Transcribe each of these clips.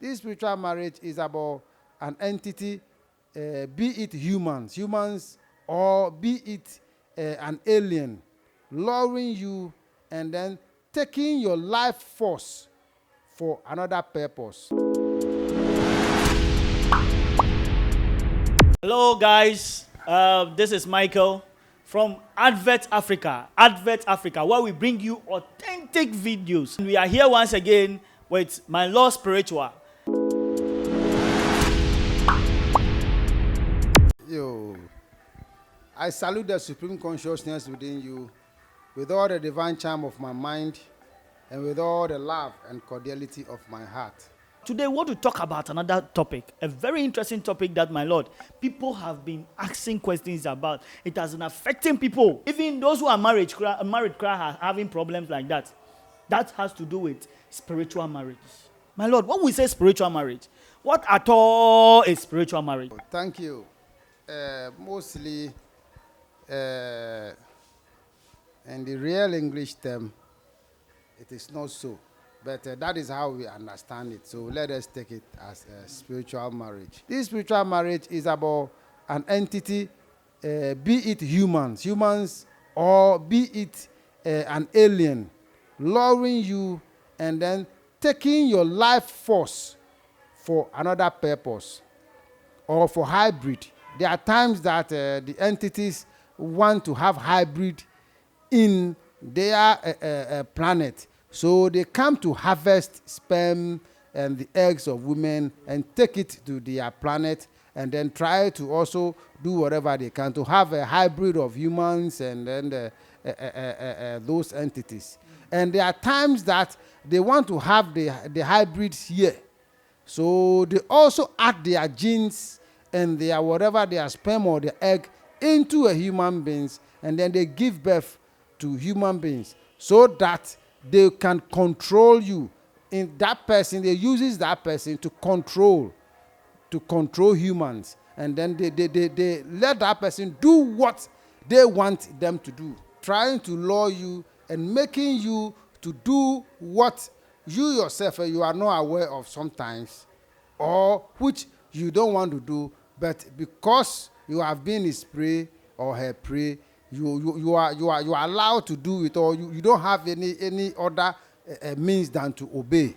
This spiritual marriage is about an entity, be it humans, or be it an alien, luring you and then taking your life force for another purpose. Hello, guys. This is Michael from Advert Africa, where we bring you authentic videos. And we are here once again with my Lord Spiritual. Yo, I salute the supreme consciousness within you with all the divine charm of my mind and with all the love and cordiality of my heart. Today, we want to talk about another topic, a very interesting topic that, my Lord, people have been asking questions about. It has been affecting people. Even those who are married are having problems like that. That has to do with spiritual marriage. My Lord, when we say spiritual marriage, what at all is spiritual marriage? Thank you. Mostly, in the real English term, it is not so. But that is how we understand it. So let us take it as a spiritual marriage. This spiritual marriage is about an entity, be it humans, or be it an alien, luring you and then taking your life force for another purpose or for hybrid. There are times that the entities want to have hybrid in their planet. So they come to harvest sperm and the eggs of women and take it to their planet and then try to also do whatever they can to have a hybrid of humans and then those entities. And there are times that they want to have the hybrids here. So they also add their genes and their whatever, their sperm or their egg into a human beings, and then they give birth to human beings so that they can control you. In that person, they uses that person to control humans, and then they let that person do what they want them to do, trying to lure you and making you to do what you yourself you are not aware of sometimes, or which you don't want to do, but because you have been his prey or her prey, you are allowed to do it, or you don't have any other means than to obey.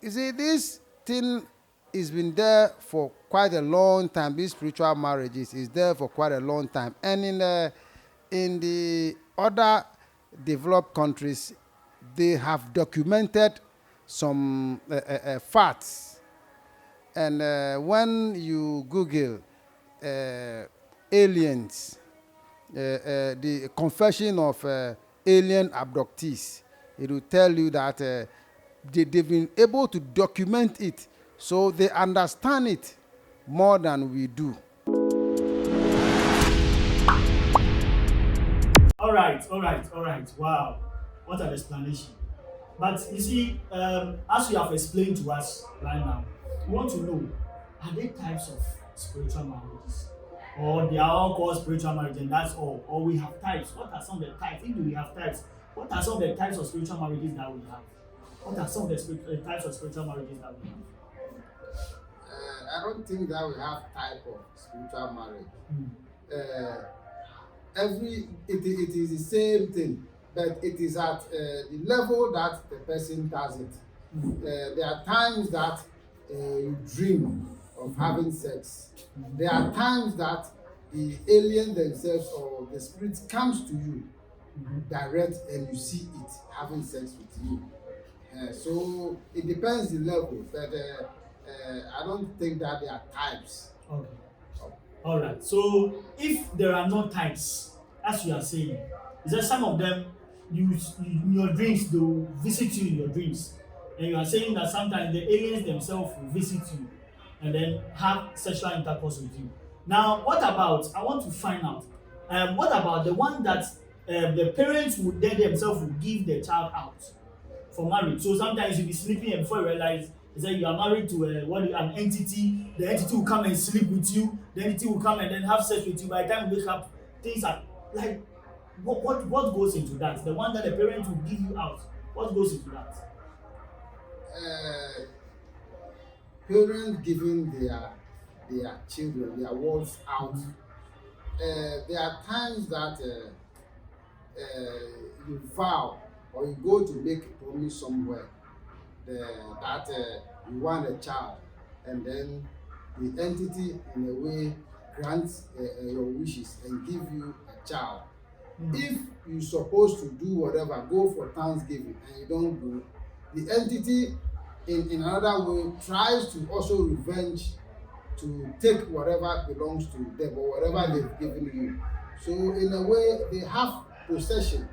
You see, this thing has been there for quite a long time. These spiritual marriages is there for quite a long time, and in the other developed countries, they have documented some facts. And when you Google aliens, the confession of alien abductees, it will tell you that they've been able to document it, so they understand it more than we do. All right. Wow, what an explanation. But you see, as you have explained to us right now, we want to know, are there types of spiritual marriages? Or they are all called spiritual marriage and that's all? Or we have types? What are some of the types? If we have types, what are some of the types of spiritual marriages that we have? What are some of the types of spiritual marriages that we have? I don't think that we have type of spiritual marriage. It is the same thing, but it is at the level that the person does it. There are times that you dream of having sex. There are times that the alien themselves or the spirit comes to you direct and you see it having sex with you. So it depends the level, but I don't think that there are types. Okay. All right. So if there are no types, as you are saying, is there some of them in your dreams, they will visit you in your dreams, and you are saying that sometimes the aliens themselves will visit you and then have sexual intercourse with you. Now, what about, I want to find out, what about the one that the parents would then themselves will give the child out for marriage? So sometimes you'll be sleeping and before you realize, is that you are married to an entity, the entity will come and sleep with you, the entity will come and then have sex with you. By the time you wake up, things are like, what goes into that? The one that the parents will give you out, what goes into that? parents giving their children their words out. There are times that you vow or you go to make a promise somewhere that you want a child, and then the entity in a way grants your wishes and give you a child. If you're supposed to do whatever, go for Thanksgiving, and you don't go, the entity in another way tries to also revenge to take whatever belongs to them or whatever they've given you. So in a way, they have possession.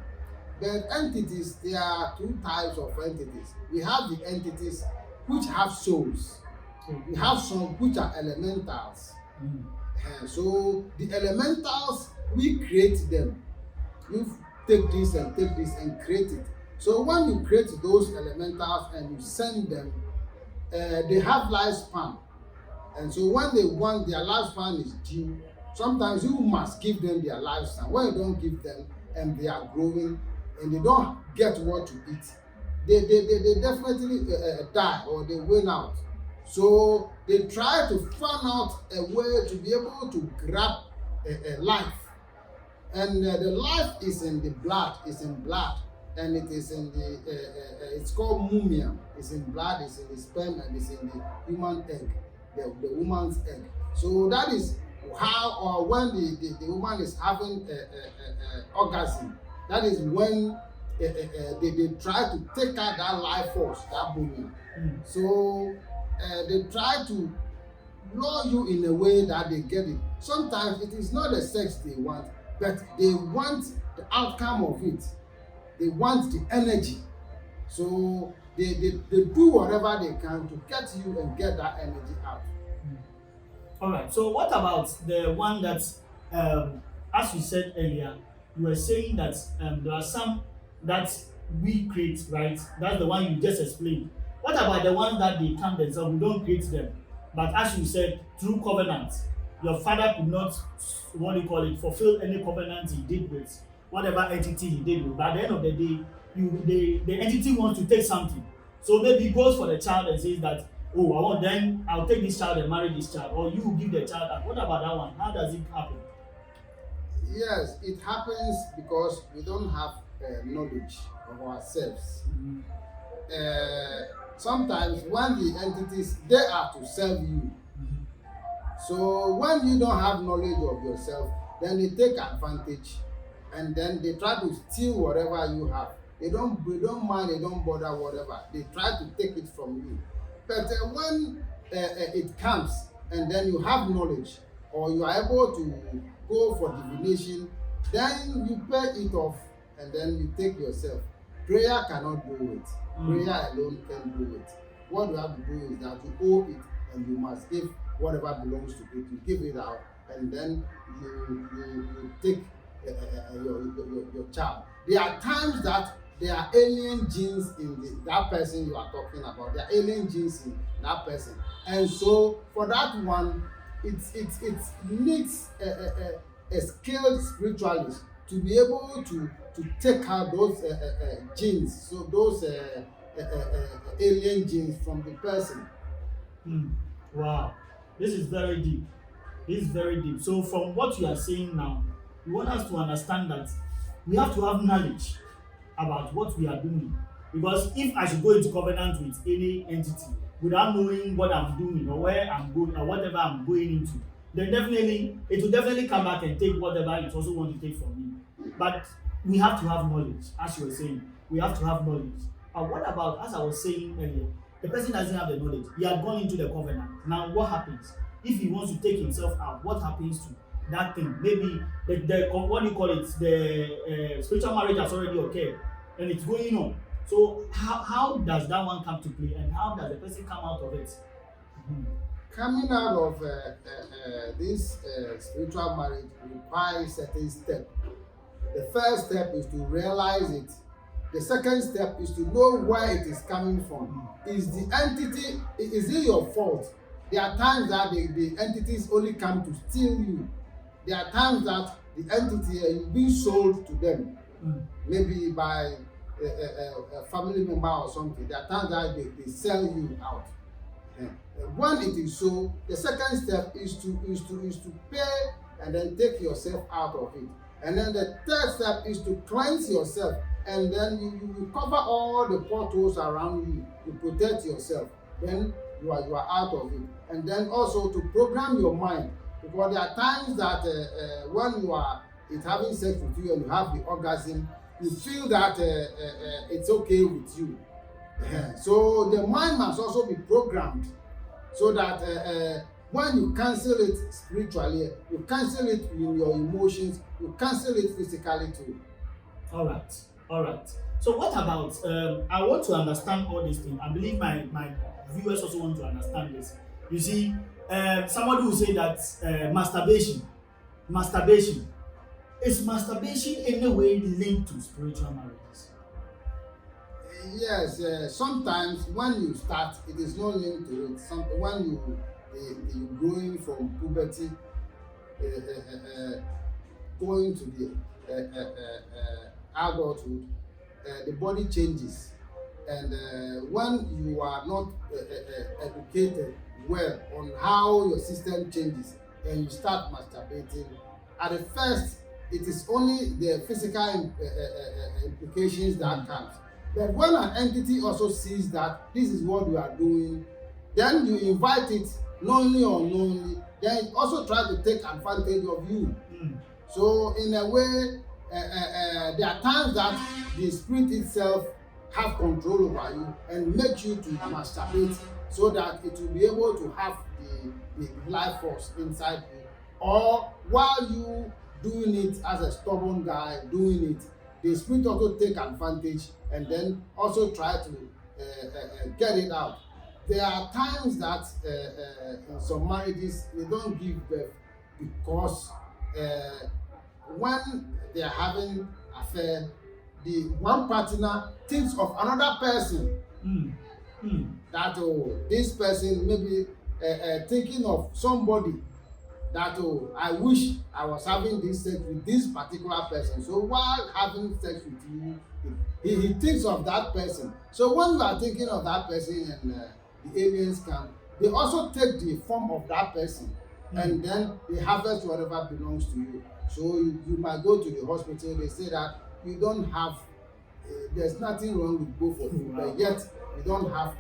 But entities, there are two types of entities. We have the entities which have souls. We have some which are elementals. So the elementals, we create them. You take this and create it. So when you create those elementals and you send them, they have lifespan. And so when they want their lifespan is due, sometimes you must give them their lifespan. When you don't give them and they are growing and they don't get what to eat, they definitely die or they win out. So they try to find out a way to be able to grab a life. And the life is in the blood, and it is in the, it's called mumium. It's in blood, it's in the sperm, and it's in the human egg, the woman's egg. So that is how, or when the woman is having orgasm, that is when they try to take out that life force, that mumium. So they try to lure you in a way that they get it. Sometimes it is not the sex they want, but they want the outcome of it. They want the energy. So they do whatever they can to get you and get that energy out. All right. So what about the one that, as you said earlier, you were saying that there are some that we create, right? That's the one you just explained. What about the ones that they come themselves? We don't create them. But as you said, through covenant, your father could not, fulfill any covenant he did with whatever entity he did with. But at the end of the day, the entity wants to take something. So maybe he goes for the child and says that, oh, I'll take this child and marry this child. Or you give the child that. What about that one? How does it happen? Yes, it happens because we don't have knowledge of ourselves. Sometimes when the entities, they are to serve you. So when you don't have knowledge of yourself, then they take advantage and then they try to steal whatever you have. They don't mind, they don't bother whatever. They try to take it from you. But when it comes and then you have knowledge or you are able to go for divination, then you pay it off and then you take yourself. Prayer cannot do it. Prayer alone can do it. What you have to do is that you owe it and you must give whatever belongs to it. You give it out and then you take your child. There are times that there are alien genes in that person you are talking about. There are alien genes in that person. And so for that one, it needs a skilled spiritualist to be able to take out those genes, so those alien genes from the person. Wow, this is very deep. This is very deep. So from what you are saying now, you want us to understand that we have to have knowledge about what we are doing. Because if I should go into covenant with any entity without knowing what I'm doing or where I'm going or whatever I'm going into, then it will definitely come back and take whatever it also want to take from me. But we have to have knowledge, as you were saying. We have to have knowledge. But what about, as I was saying earlier, the person doesn't have the knowledge. He had gone into the covenant. Now what happens? If he wants to take himself out, what happens to that thing? Maybe the what do you call it? The spiritual marriage has already occurred and it's going on. So how does that one come to play and how does the person come out of it? Coming out of this spiritual marriage requires certain steps. The first step is to realize it. The second step is to know where it is coming from. Is the entity, is it your fault? There are times that the entities only come to steal you. There are times that the entity is being sold to them, maybe by a family member or something. There are times that they sell you out. When it is so, the second step is to pay and then take yourself out of it. And then the third step is to cleanse yourself, and then you cover all the potholes around you, you protect yourself. Then you are out of it. And then also to program your mind, because there are times that when you are having sex with you and you have the orgasm, you feel that it's okay with you. So the mind must also be programmed, so that when you cancel it spiritually, you cancel it in your emotions, you cancel it physically too. All right, all right. So what about? I want to understand all these things. I believe my viewers also want to understand this. You see, somebody will say that masturbation is masturbation in a way linked to spiritual marriages. Yes, sometimes when you start, it is not linked to it. When you growing from puberty, going to the adulthood, the body changes, and when you are not educated well on how your system changes, and you start masturbating, at the first it is only the physical implications that count. But when an entity also sees that this is what you are doing, then you invite it knowingly or unknowingly, then it also tries to take advantage of you. So in a way, there are times that the spirit itself have control over you and make you to masturbate, so that it will be able to have the life force inside you. Or while you doing it as a stubborn guy doing it, the spirit also take advantage and then also try to get it out. There are times that in some marriages they don't give birth because when they are having affair, the one partner thinks of another person. That this person maybe thinking of somebody, that I wish I was having this sex with this particular person. So while having sex with you, he thinks of that person. So when you are thinking of that person and the aliens come, they also take the form of that person, and then they harvest whatever belongs to you. So you might go to the hospital, they say that you don't have, there's nothing wrong with both of you, but yet you don't have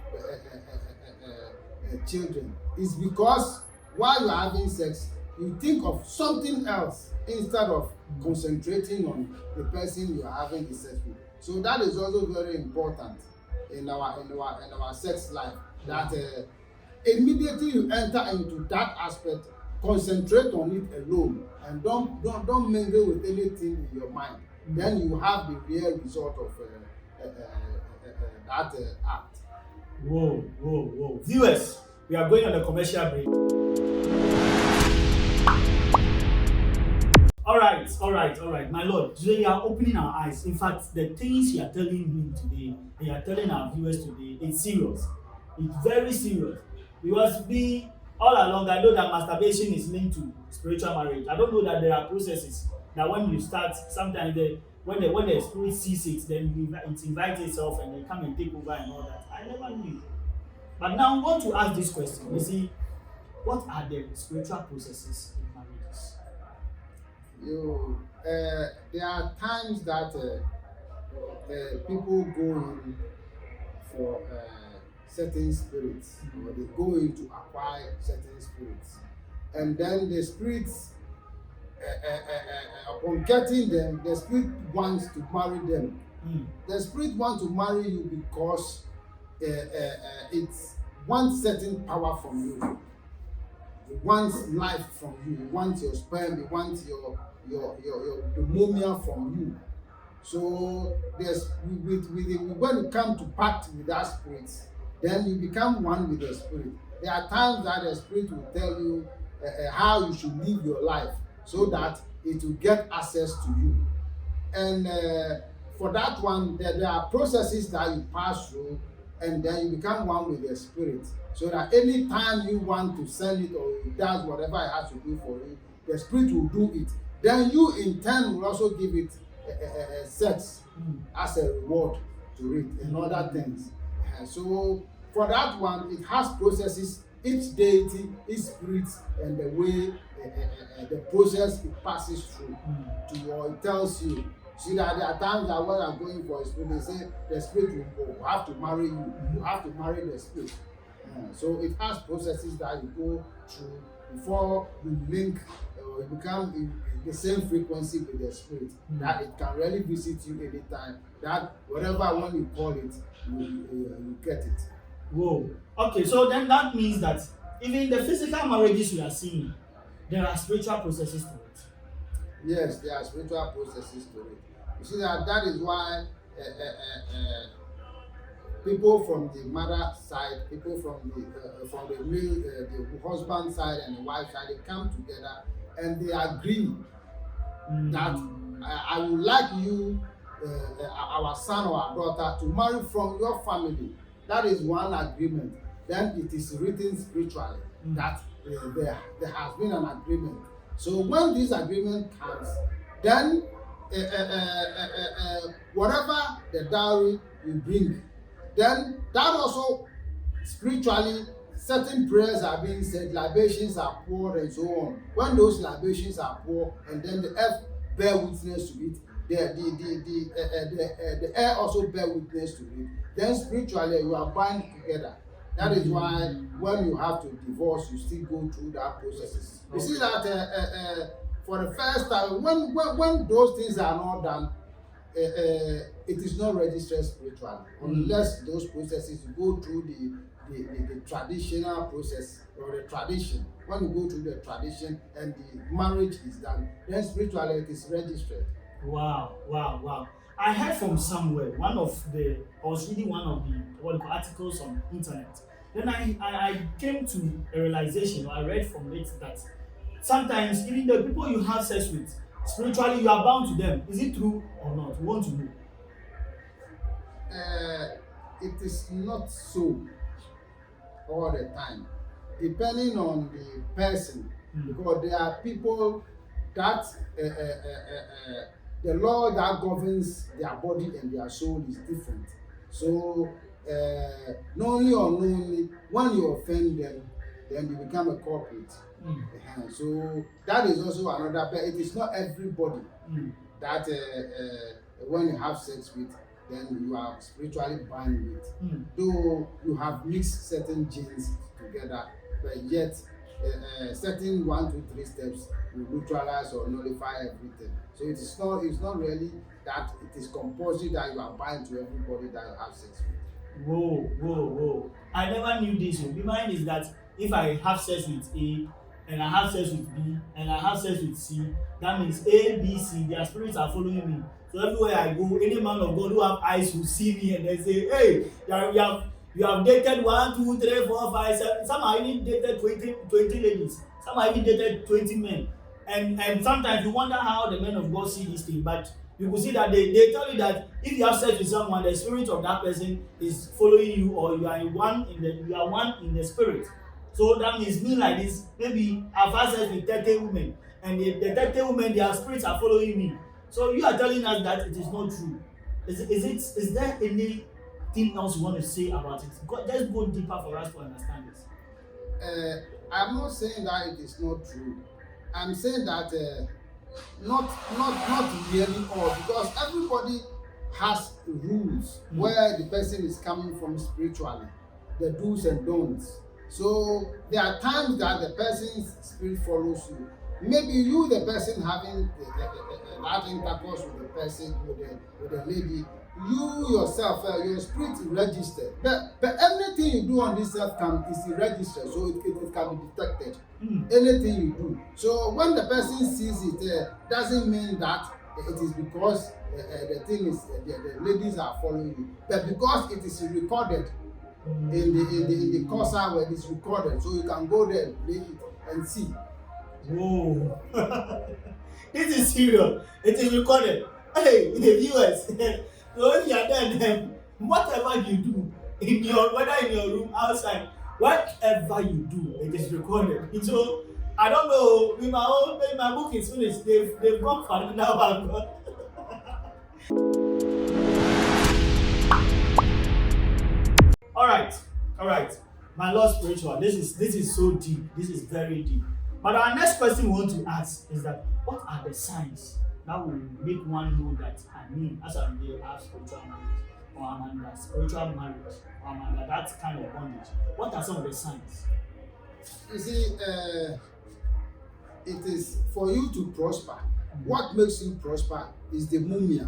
children. It's because while you are having sex, you think of something else instead of concentrating on the person you are having the sex with. So that is also very important in our sex life. That immediately you enter into that aspect, concentrate on it alone, and don't mingle with anything in your mind. Then you have the real result of that act. Whoa. Viewers, we are going on a commercial break. All right, my Lord. Today you are opening our eyes. In fact, the things you are telling me today, and you are telling our viewers today, it's serious. It's very serious. Because all along, I know that masturbation is linked to spiritual marriage. I don't know that there are processes that when you start, sometimes when the spirit sees it, then it invites itself and they come and take over and all that. I never knew. But now I want to ask this question. You see, what are the spiritual processes in marriages? There are times that people go in for certain spirits, or they go in to acquire certain spirits, and then the spirits, upon getting them, the spirit wants to marry them. The spirit wants to marry you because it wants certain power from you. It wants life from you. It wants your sperm. It wants your pneumonia from you. So there's when you come to pact with that spirit, then you become one with the spirit. There are times that the spirit will tell you how you should live your life, so that it will get access to you. And for that one, there are processes that you pass through, and then you become one with the spirit, so that any time you want to send it or it does whatever it has to do for you, the spirit will do it. Then you in turn will also give it sex as a reward to it and other things. So for that one, it has processes, each deity, each spirit, and the way the process it passes through to, or it tells you. See that there are times that when I'm going for a spirit, they say the spirit will have to marry you. You have to marry the spirit. So it has processes that you go through before you link or you become in the same frequency with the spirit. That it can really visit you anytime. That whatever one you call it, you get it. Whoa. Okay, so then that means that even the physical marriages we are seeing, there are spiritual processes to it. Yes, there are spiritual processes to it. You see that is why people from the mother side, people from the male, the husband side and the wife side, they come together and they agree that I would like you, our son or our daughter, to marry from your family. That is one agreement. Then it is written spiritually that there has been an agreement. So when this agreement comes, then whatever the dowry you bring, then that also spiritually certain prayers are being said, libations are poured and so on. When those libations are poured and then the earth bear witness to it, the air also bear witness to it, then spiritually you are bound together. That is why when you have to divorce, you still go through that process. You see that for the first time, when those things are not done, it is not registered spiritually unless those processes you go through the traditional process or the tradition. When you go through the tradition and the marriage is done, then spiritually it is registered. Wow. I heard from somewhere, I was reading one of the articles on internet. Then I came to a realization, or I read from it, that sometimes even the people you have sex with, spiritually you are bound to them. Is it true or not? We want to know. It is not so all the time, depending on the person, because there are people that the law that governs their body and their soul is different. So knowingly or unknowingly, when you offend them, then you become a culprit. So that is also another, but it is not everybody that when you have sex with, then you are spiritually bound with. Though you have mixed certain genes together, but yet certain 1, 2, 3 steps will neutralize or nullify everything. So it's not really that it is compulsory that you are bound to everybody that you have sex with. Whoa. I never knew this. The mind is that if I have sex with A and I have sex with B and I have sex with C, that means A, B, C, their spirits are following me. So everywhere I go, any man of God who have eyes will see me and they say, hey, you have dated 1, 2, 3, 4, 5, 7. Some have even dated 20 ladies. Some have even dated 20 men. And sometimes you wonder how the men of God see this thing. But you will see that they tell you that if you have sex with someone, the spirit of that person is following you, or you are one in the spirit. So that means me like this, maybe I've had sex with 30 women, and the 30 women, their spirits are following me. So you are telling us that it is not true. Is there anything else you want to say about it? Let's go deeper for us to understand this. I'm not saying that it is not true. I'm saying that not really all, because everybody has rules where the person is coming from spiritually, the do's and don'ts. So there are times that the person's spirit follows you. Maybe you, the person having that intercourse with the person, with the lady, you yourself, your spirit is registered. But anything you do on this earth is registered, so it can be detected. Anything you do. So when the person sees it, doesn't mean that it is because the thing is the ladies are following you, but because it is recorded in the Corsa where it is recorded, so you can go there, play it, and see. Whoa. This is serious. It is recorded. Hey, the viewers, so if you are there, whatever you do, whether in your room, outside, whatever you do, it is recorded. So I don't know, in my book is finished, they've gone for another one. Alright, All right, my Lord spiritual. This is so deep. This is very deep. But our next question we want to ask is that what are the signs that will make one know that as I'm here, I have spiritual marriage, or I'm under spiritual marriage, or I'm under that kind of bondage? What are some of the signs? You see, it is for you to prosper. What makes you prosper is the mumia.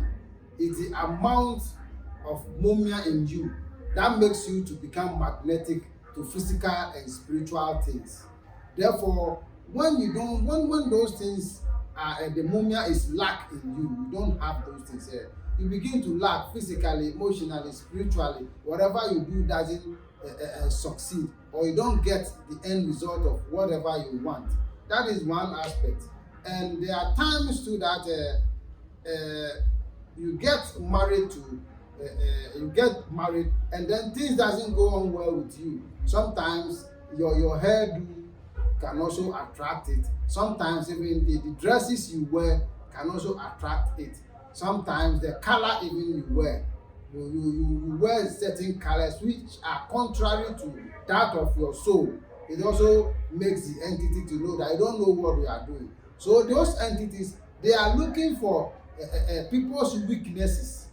It's the amount of mumia in you that makes you to become magnetic to physical and spiritual things. Therefore, when those things are the mumia is lack in you, you don't have those things here. You begin to lack physically, emotionally, spiritually. Whatever you do doesn't succeed, or you don't get the end result of whatever you want. That is one aspect. And there are times too that you get married to and then things doesn't go on well with you. Sometimes your hairdo can also attract it. Sometimes even the dresses you wear can also attract it. Sometimes the color even you wear, you wear certain colors which are contrary to that of your soul. It also makes the entity to know that you don't know what you are doing. So those entities, they are looking for people's weaknesses.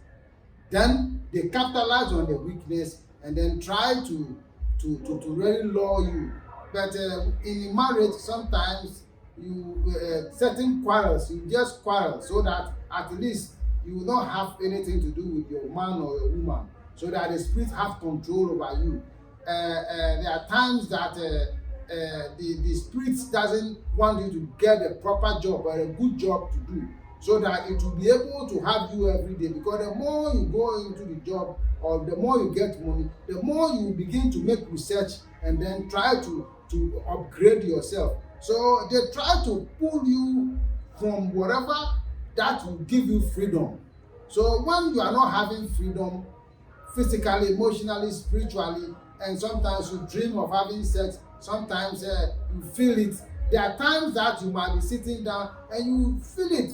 Then they capitalize on the weakness and then try to really lure you. But in marriage, sometimes you certain quarrels, you just quarrel so that at least you will not have anything to do with your man or your woman, so that the spirit have control over you. There are times that the spirit doesn't want you to get a proper job or a good job to do, so that it will be able to have you every day, because the more you go into the job or the more you get money, the more you begin to make research and then try to upgrade yourself. So they try to pull you from whatever that will give you freedom. So when you are not having freedom physically, emotionally, spiritually, and sometimes you dream of having sex, sometimes you feel it. There are times that you might be sitting down and you feel it.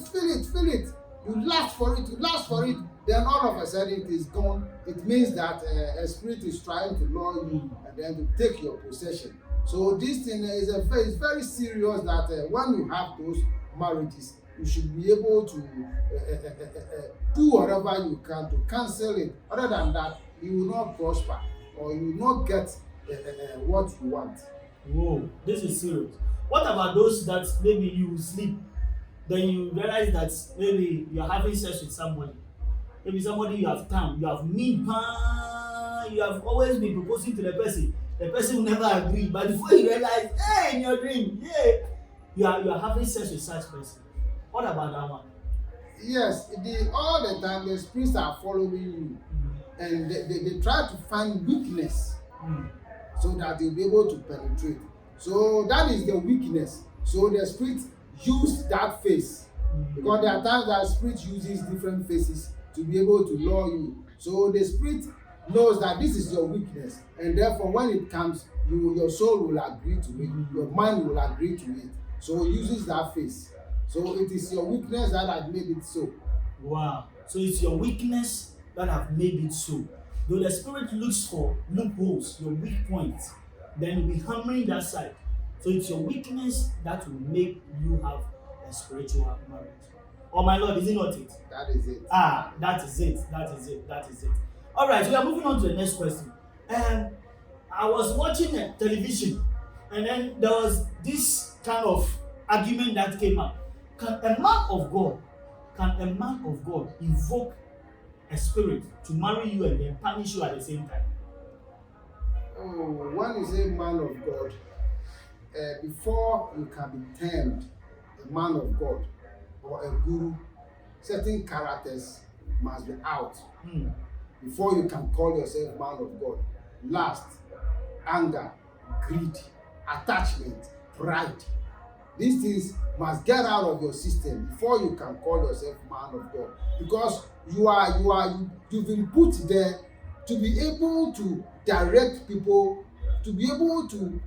You last for it, then all of a sudden it is gone. It means that a spirit is trying to lure you and then to take your possession. So this thing is very serious, that when you have those marriages, you should be able to do whatever you can to cancel it. Other than that, you will not prosper, or you will not get what you want. Whoa, this is serious. What about those that maybe you sleep, then you realize that maybe you are having sex with somebody, maybe somebody you have time, you have meet, you have always been proposing to the person will never agree, but before you realize, hey, in your dream, yeah, you are having sex with such person. What about that one? Yes, all the time the spirits are following you, and they try to find weakness so that they'll be able to penetrate. So that is the weakness. So the spirit use that face, because there are times that spirit uses different faces to be able to lure you. So the spirit knows that this is your weakness, and therefore when it comes, your soul will agree to it, your mind will agree to it. So it uses that face. So it is your weakness that has made it so. Wow. So it's your weakness that have made it so. Though the spirit looks for loopholes, your weak points, then you'll be hammering that side. So it's your weakness that will make you have a spiritual marriage. Oh my Lord, is it not it? That is it. That is it. All right, we are moving on to the next question. I was watching a television, and then there was this kind of argument that came up. Can a man of God invoke a spirit to marry you and then punish you at the same time? Oh, when you say man of God, before you can be termed a man of God or a guru, certain characters must be out before you can call yourself man of God. Lust, anger, greed, attachment, pride. These things must get out of your system before you can call yourself man of God, because you've been put there to be able to direct people, to be able to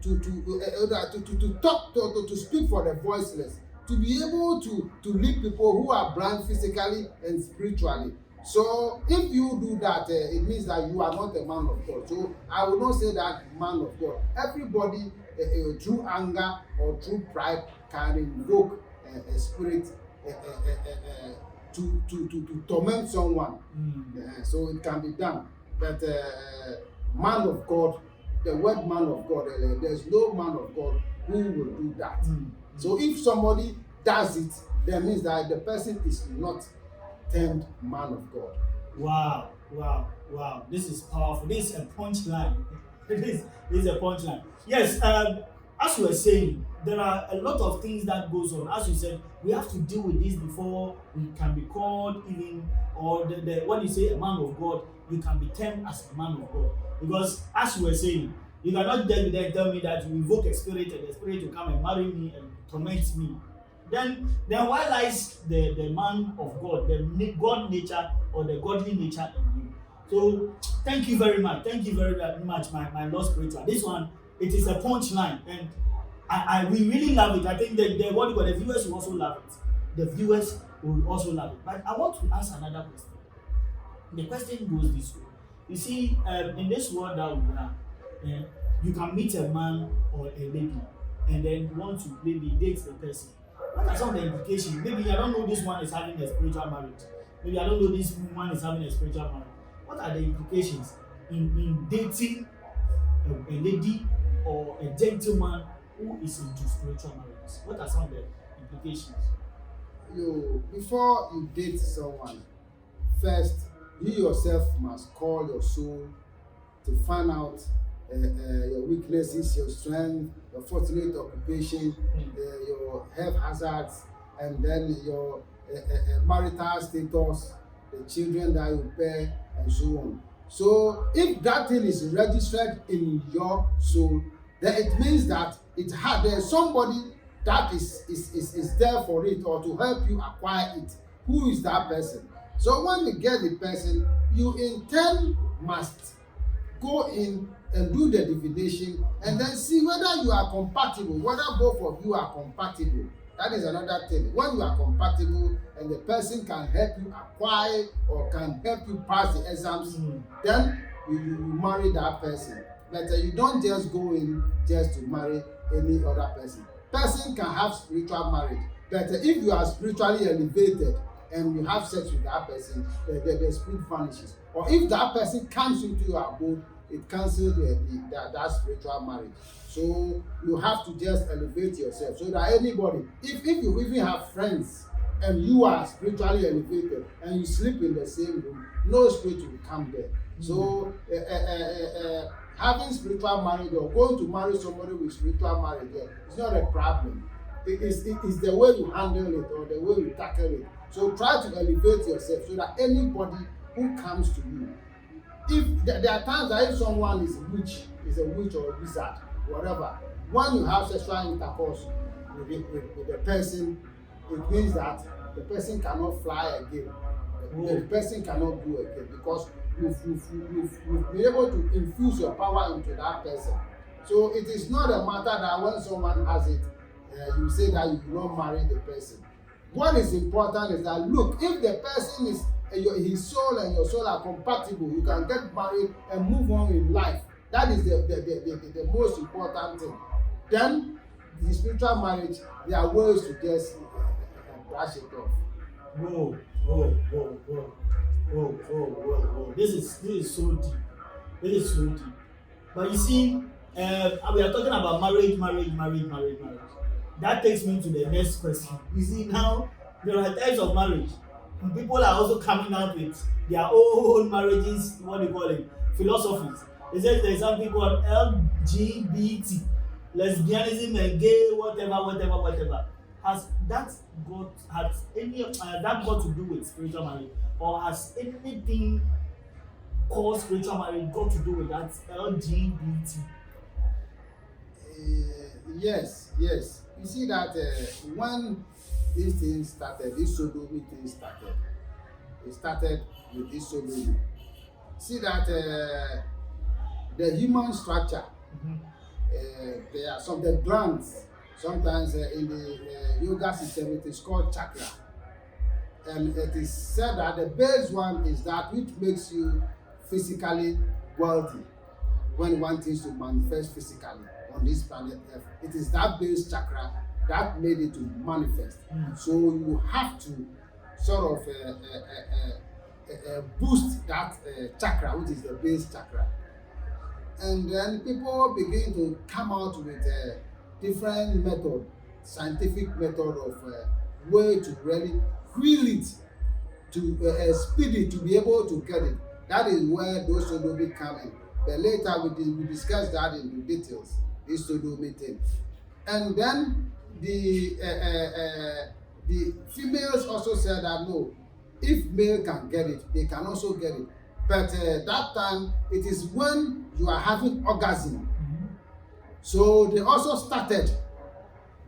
talk, to speak for the voiceless, to be able to lead people who are blind physically and spiritually. So if you do that, it means that you are not a man of God. So I will not say that man of God. Everybody through anger or through pride can invoke a spirit to torment someone. So it can be done. But man of God, the word man of God, there's no man of God who will do that. So if somebody does it, that means that the person is not termed man of God. Wow, wow, wow. This is powerful. This is a punchline. this is a punchline. Yes, as you were saying, there are a lot of things that goes on. As you said, we have to deal with this before we can be called even, or when you say a man of God, you can be termed as a man of God. Because as you were saying, you cannot then tell me that you invoke a spirit and the spirit will come and marry me and torment me. Then why lies the man of God, the God nature or the godly nature in you? So thank you very much. Thank you very much, my Lord Spiritual. This one, it is a punchline, and we really love it. I think the viewers will also love it. The viewers will also love it. But I want to ask another question. The question goes this way. You see, in this world that we are, you can meet a man or a lady and then want to maybe date the person. What are some of the implications? Maybe I don't know this one is having a spiritual marriage. Maybe I don't know this woman is having a spiritual marriage. What are the implications in dating a lady or a gentleman who is into spiritual marriage? What are some of the implications? Before you date someone, first you yourself must call your soul to find out your weaknesses, your strength, your fortunate occupation, your health hazards, and then your marital status, the children that you bear, and so on. So if that thing is registered in your soul, then it means that there's somebody that is there for it or to help you acquire it. Who is that person? So when you get the person, you in turn must go in and do the divination and then see whether you are compatible, whether both of you are compatible. That is another thing. When you are compatible and the person can help you acquire or can help you pass the exams, then you marry that person. But you don't just go in just to marry any other person. Person can have spiritual marriage, but if you are spiritually elevated and you have sex with that person, the spirit vanishes. Or if that person comes into your abode, it cancels that spiritual marriage. So you have to just elevate yourself so that anybody, if you even have friends and you are spiritually elevated and you sleep in the same room, no spirit will come there. So having spiritual marriage or going to marry somebody with spiritual marriage, it's not a problem. It's the way you handle it or the way you tackle it. So try to elevate yourself so that anybody who comes to you, if there are times that if someone is a witch or a wizard, whatever, when you have sexual intercourse with the person, it means that the person cannot fly again. The person cannot do again because you've been able to infuse your power into that person. So it is not a matter that when someone has it, you say that you will not marry the person. What is important is that, look, if the person is his soul and your soul are compatible, you can get married and move on in life. That is the most important thing. Then the spiritual marriage, there are ways to just brush it off. Whoa. This is so deep. This is so deep. But you see, we are talking about marriage. That takes me to the next question. You see, now there are types of marriage. People are also coming out with their own marriages, what do you call it, philosophies. They say there is something called LGBT, lesbianism and gay, whatever. Has that got to do with spiritual marriage, or has anything called spiritual marriage got to do with that LGBT? Yes. You see that when these things started, this sodomy thing started. It started with this sodomy. See that the human structure, there are some of the glands. Sometimes in the yoga system, it is called chakra. And it is said that the base one is that which makes you physically wealthy when one things to manifest physically on this planet Earth. It is that base chakra that made it to manifest. So you have to sort of boost that chakra, which is the base chakra. And then people begin to come out with a different method, scientific method of way to really quill it, to speed it, to be able to get it. That is where those sodomy come in. But later we discuss that in details, this sodomy thing. And then the females also said that no, if male can get it, they can also get it. But that time, it is when you are having orgasm. So they also started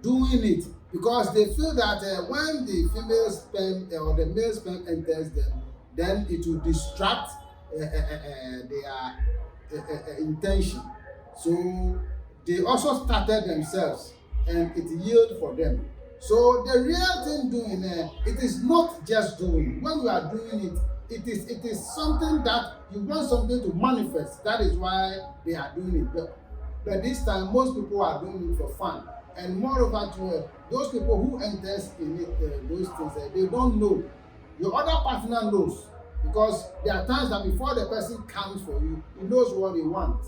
doing it because they feel that when the female sperm or the male sperm enters them, then it will distract their intention. So they also started themselves and it yielded for them. So the real thing doing it is not just doing. When you are doing it, it is something that you want something to manifest. That is why they are doing it. But this time, most people are doing it for fun. And moreover, to those people who enters in it, those things, they don't know. Your other partner knows. Because there are times that before the person comes for you, he knows what he wants.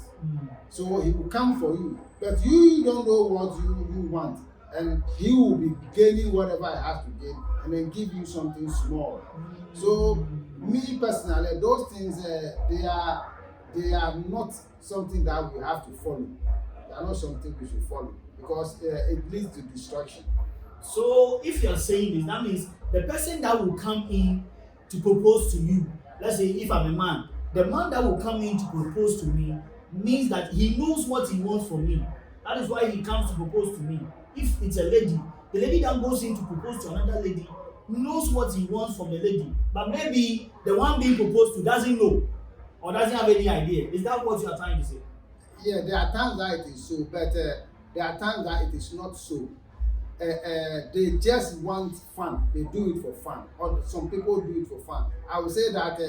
So he will come for you. But you don't know what you want. And he will be gaining whatever he has to gain and then give you something small. So me personally, those things they are not something that we have to follow. They are not something we should follow because it leads to destruction. So if you are saying this, that means the person that will come in to propose to you, let's say if I'm a man, the man that will come in to propose to me means that he knows what he wants from me. That is why he comes to propose to me. If it's a lady, the lady that goes in to propose to another lady knows what he wants from the lady, but maybe the one being proposed to doesn't know or doesn't have any idea. Is that what you are trying to say? Yeah, there are times that it is so, but there are times that it is not so. They just want fun. They do it for fun. Or some people do it for fun. I would say that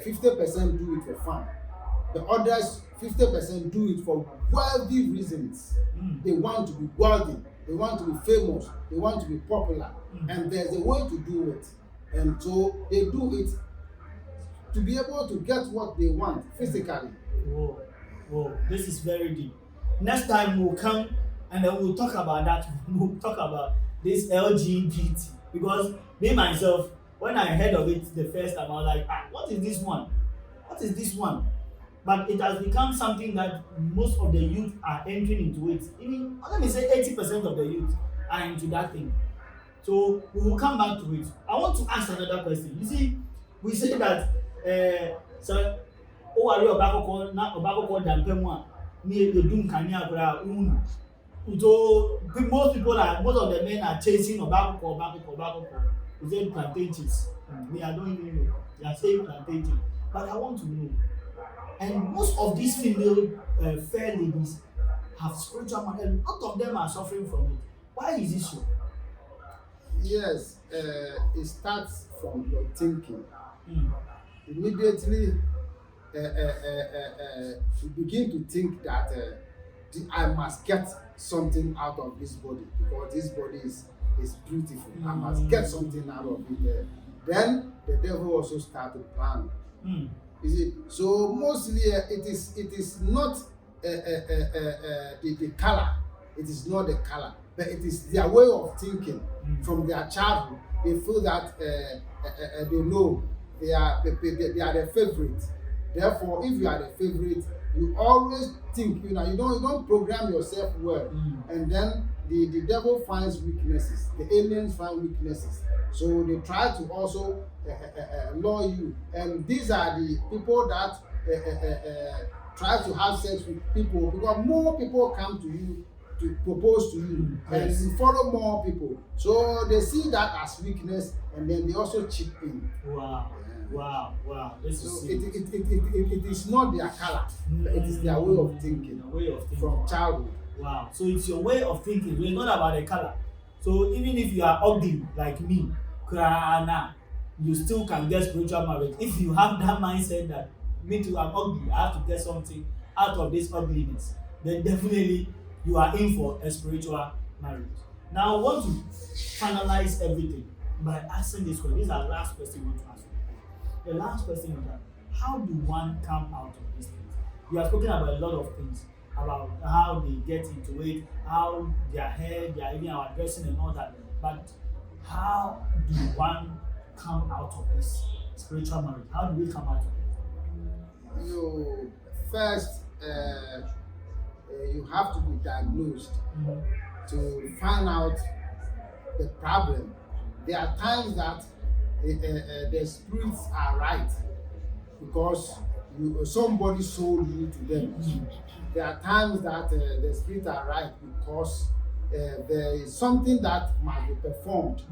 50% do it for fun. The others, 50% do it for wealthy reasons. They want to be wealthy. They want to be famous. They want to be popular. And there's a way to do it. And so they do it to be able to get what they want physically. Whoa, this is very deep. Next time we'll come and then we'll talk about that. We'll talk about this LGBT. Because me myself, when I heard of it the first time, I was like, what is this one? What is this one? But it has become something that most of the youth are entering into it. Even, let me say 80% of the youth are into that thing. So we will come back to it. I want to ask another question. You see, we say that so o worry obako dampemu ni edum kanya akura unu. So most of the men are chasing obako. We say plantain chips. Me, I don't even know. They are saying plantain chips. But I want to know. And most of these female fair ladies have spiritual man, and a lot of them are suffering from it. Why is this so? Yes, it starts from your thinking. Immediately, you begin to think that I must get something out of this body because this body is beautiful. I must get something out of it. Then the devil also starts to plan. You see, so mostly it is not the color. It is not the color, but it is their way of thinking from their childhood. They feel that they know they are the favorite. Therefore, if you are the favorite, you always think, you don't program yourself well, and then the devil finds weaknesses. The aliens find weaknesses. So they try to also lure you. And these are the people that try to have sex with people because more people come to you to propose to you, and you follow more people. So they see that as weakness, and then they also chip in. Wow. This so is it is not their color, it is their way of thinking. From childhood. Wow. So it's your way of thinking. It's not about the color. So even if you are ugly like me, Krana, you still can get spiritual marriage if you have that mindset that me too, I'm ugly, I have to get something out of this ugliness. Then definitely you are in for a spiritual marriage. Now I want to finalize everything by asking this question. This is our last question we want to ask. The last question is that how do one come out of these things? We have spoken about a lot of things, about how they get into it, how their hair, their even our dressing and all that. But how do one come out of this spiritual marriage? How do we come out of it? You first, you have to be diagnosed to find out the problem. There are times that the spirits are right because somebody sold you to them. There are times that the spirits are right because there is something that must be performed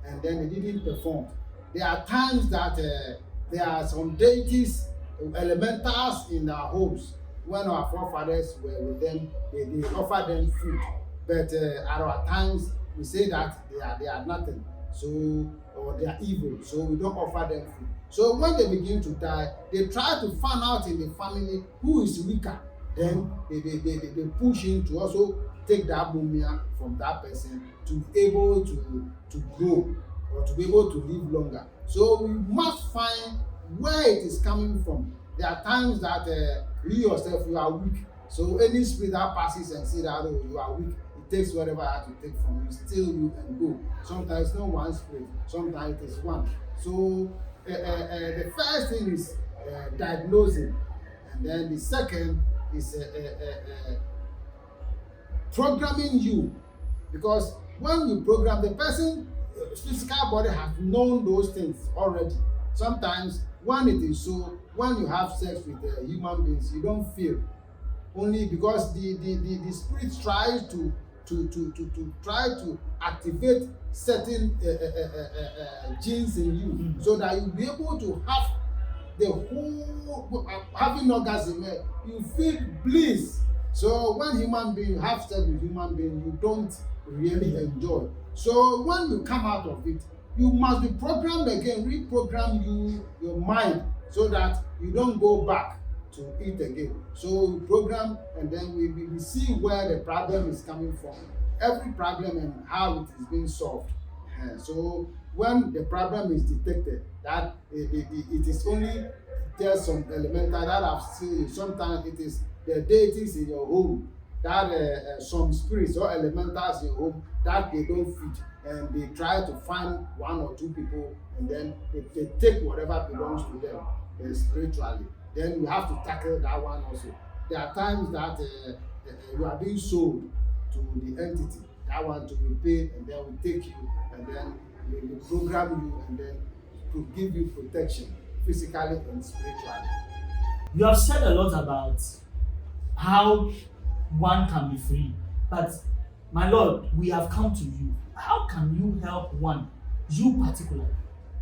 and then they didn't perform. There are times that there are some deities, elementals in our homes. When our forefathers were with them, they offer them food. But at our times, we say that they are nothing, so or they are evil, so we don't offer them food. So when they begin to die, they try to find out in the family who is weaker. Then they push him to also take that mumia from that person to be able to grow or to be able to live longer. So we must find where it is coming from. There are times that you yourself, you are weak. So any spirit that passes and see that, oh, you are weak, it takes whatever I have to take from you, steal you and go. Sometimes no one spirit, sometimes it is one. So the first thing is diagnosing, and then the second is programming you, because when you program the person, physical body has known those things already. Sometimes when it is so, when you have sex with human beings, you don't feel, only because the spirit tries to try to activate certain genes in you, so that you'll be able to have the whole having orgasm. You feel bliss. So when human being have sex with human being, you don't really enjoy. So when you come out of it, you must be programmed again, reprogram your mind, so that you don't go back to it again. So we program, and then we see where the problem is coming from, every problem and how it is being solved. So when the problem is detected, that it is only just some elemental that I've seen. Sometimes it is the deities in your home, that some spirits or elementals in your home that they don't fit, and they try to find one or two people, and then they take whatever belongs to them spiritually. Then you have to tackle that one also. There are times that you are being sold to the entity, that one to be paid, and then we take you, and then we program you, and then to give you protection physically and spiritually. You have said a lot about how one can be free, but my Lord, we have come to you. How can you help one, you particularly,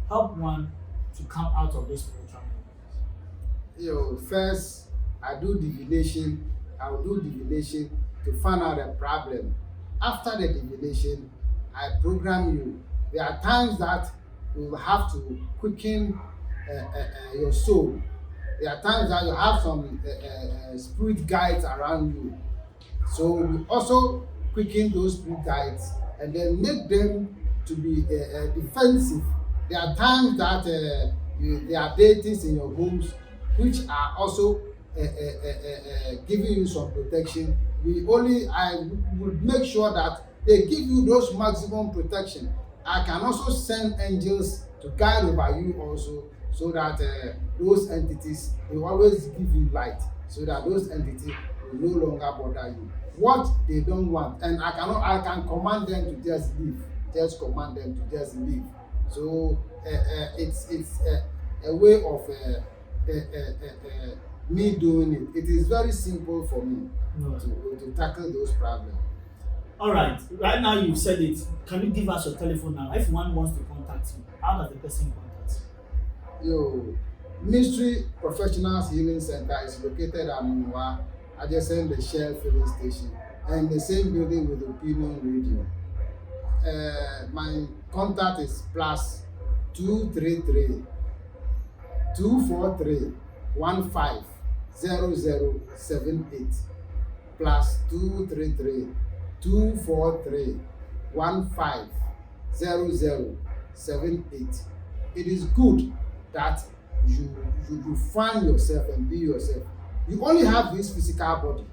help one to come out of this spiritual marriage? First, I do divination. I will do divination to find out the problem. After the divination, I program you. There are times that you will have to quicken your soul. There are times that you have some spirit guides around you. So we also quicken those spirit guides and then make them to be defensive. There are times that there are deities in your homes which are also giving you some protection. I would make sure that they give you those maximum protection. I can also send angels to guide over you also, so that those entities will always give you light, so that those entities will no longer bother you. What they don't want, and I can command them to just leave. Just command them to just leave. So it's a way of me doing it. It is very simple for me to tackle those problems. All right. Right now you've said it. Can you give us your telephone now? If one wants to contact you, how does the person contact you? Mystery Professionals Healing Center is located at Munwa, adjacent the Shell filling station, and the same building with Opinion Radio. My contact is 233 243 150078 plus 233 243 150078. It is good that you find yourself and be yourself. You only have this physical body,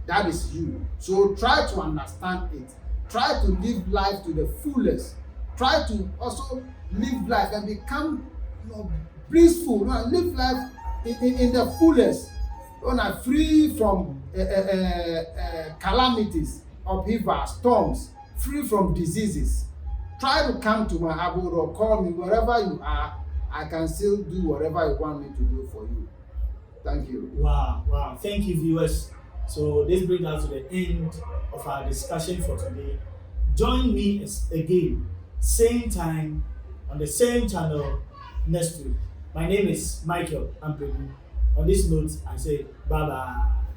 that is you. So try to understand it. Try to live life to the fullest. Try to also live life and become, blissful. Live life in the fullest. Free from calamities, upheavals, storms, free from diseases. Try to come to my abode or call me wherever you are. I can still do whatever you want me to do for you. Thank you. Wow. Thank you, viewers. So this brings us to the end of our discussion for today. Join me again, same time, on the same channel next week. My name is Michael Ampedu. On this note, I say bye-bye.